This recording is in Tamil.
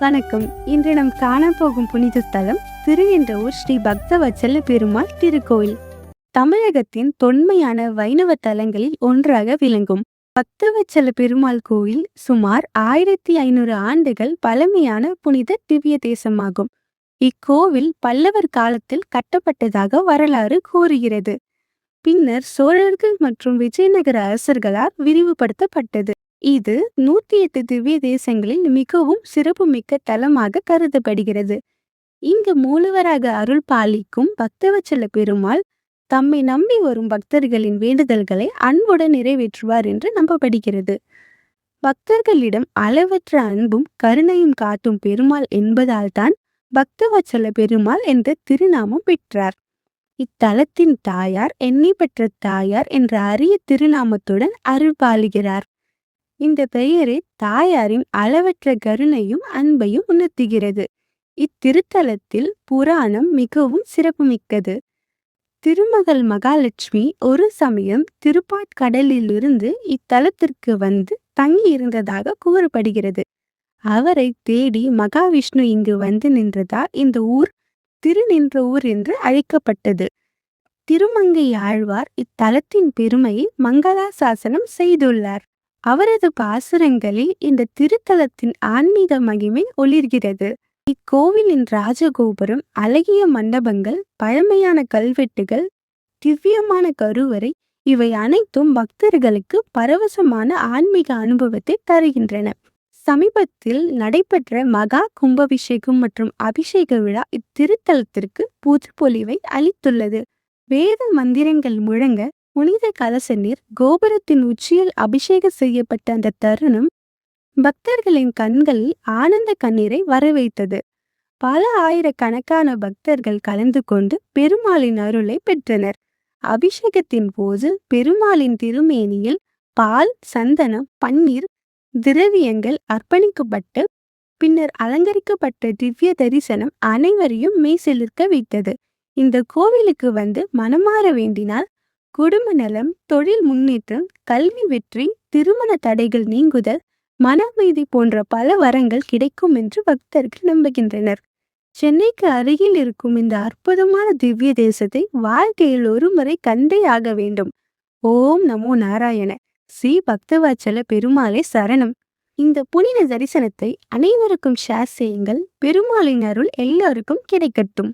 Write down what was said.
வணக்கம். இன்று நாம் காணப்போகும் புனித ஸ்தலம் திருநின்றவூர் ஸ்ரீ பக்தவத்சல பெருமாள் திருக்கோயில். தமிழகத்தின் தொன்மையான வைணவ தலங்களில் ஒன்றாக விளங்கும் பக்தவத்சல பெருமாள் கோயில் சுமார் 1500 ஆண்டுகள் பழமையான புனித திவ்ய தேசமாகும். இக்கோவில் பல்லவர் காலத்தில் கட்டப்பட்டதாக வரலாறு கூறுகிறது. பின்னர் சோழர்கள் மற்றும் விஜயநகர அரசர்களால் விரிவுபடுத்தப்பட்டது. இது 108 திவ்ய தேசங்களில் மிகவும் சிறப்புமிக்க தலமாக கருதப்படுகிறது. இங்கு மூலவராக அருள் பாலிக்கும் பக்தவத்சல பெருமாள் தம்மை நம்பி வரும் பக்தர்களின் வேண்டுதல்களை அன்புடன் நிறைவேற்றுவார் என்று நம்பப்படுகிறது. பக்தர்களிடம் அளவற்ற அன்பும் கருணையும் காட்டும் பெருமாள் என்பதால் தான் பக்தவத்சல பெருமாள் என்ற திருநாமம் பெற்றார். இத்தலத்தின் தாயார் எண்ணி பெற்ற தாயார் என்ற அரிய திருநாமத்துடன் அருள் பாலிக்கிறார். இந்த பெயரே தாயாரின் அளவற்ற கருணையும் அன்பையும் உணர்த்துகிறது. இத்திருத்தலத்தில் புராணம் மிகவும் சிறப்புமிக்கது. திருமகள் மகாலட்சுமி ஒரு சமயம் திருப்பாற்கடலிலிருந்து இத்தலத்திற்கு வந்து தங்கி இருந்ததாக கூறப்படுகிறது. அவரை தேடி மகாவிஷ்ணு இங்கு வந்து நின்றதால் இந்த ஊர் திருநின்றவூர் என்று அழைக்கப்பட்டது. திருமங்கை ஆழ்வார் இத்தலத்தின் பெருமையை மங்களாசாசனம் செய்துள்ளார். அவரது பாசுரங்களில் இந்த திருத்தலத்தின் ஆன்மீக மகிமை ஒளிர்கிறது. இக்கோவிலின் ராஜகோபுரம், அழகிய மண்டபங்கள், பழமையான கல்வெட்டுகள், திவ்யமான கருவறை இவை அனைத்தும் பக்தர்களுக்கு பரவசமான ஆன்மீக அனுபவத்தை தருகின்றன. சமீபத்தில் நடைபெற்ற மகா கும்பாபிஷேகம் மற்றும் அபிஷேக விழா இத்திருத்தலத்திற்கு புதுப்பொலிவை அளித்துள்ளது. வேத மந்திரங்கள் முழங்க புனித கலச நீர் கோபுரத்தின் உச்சியில் அபிஷேகம் செய்யப்பட்ட அந்த தருணம் பக்தர்களின் கண்களில் ஆனந்த கண்ணீரை வரவைத்தது. பல ஆயிரக்கணக்கான பக்தர்கள் கலந்து கொண்டு பெருமாளின் அருளை பெற்றனர். அபிஷேகத்தின் போது பெருமாளின் திருமேனியில் பால், சந்தனம், பன்னீர் திரவியங்கள் அர்ப்பணிக்கப்பட்டு பின்னர் அலங்கரிக்கப்பட்ட திவ்ய தரிசனம் அனைவரையும் மெய்சிலிர்க்க வைத்தது. இந்த கோவிலுக்கு வந்து மனமாற வேண்டினால் குடும்ப நலம், தொழில் முன்னேற்றம், கல்வி வெற்றி, திருமண தடைகள் நீங்குதல், மன அமைதி போன்ற பல வரங்கள் கிடைக்கும் என்று பக்தர்கள் நம்புகின்றனர். சென்னைக்கு அருகில் இருக்கும் இந்த அற்புதமான திவ்ய தேசத்தை வாழ்க்கையில் ஒரு முறை கண்டே ஆக வேண்டும். ஓம் நமோ நாராயண. ஸ்ரீ பக்தவத்சல பெருமாளே சரணம். இந்த புனித தரிசனத்தை அனைவருக்கும் ஷேர் செய்யுங்கள். பெருமாளின் அருள் எல்லாருக்கும் கிடைக்கட்டும்.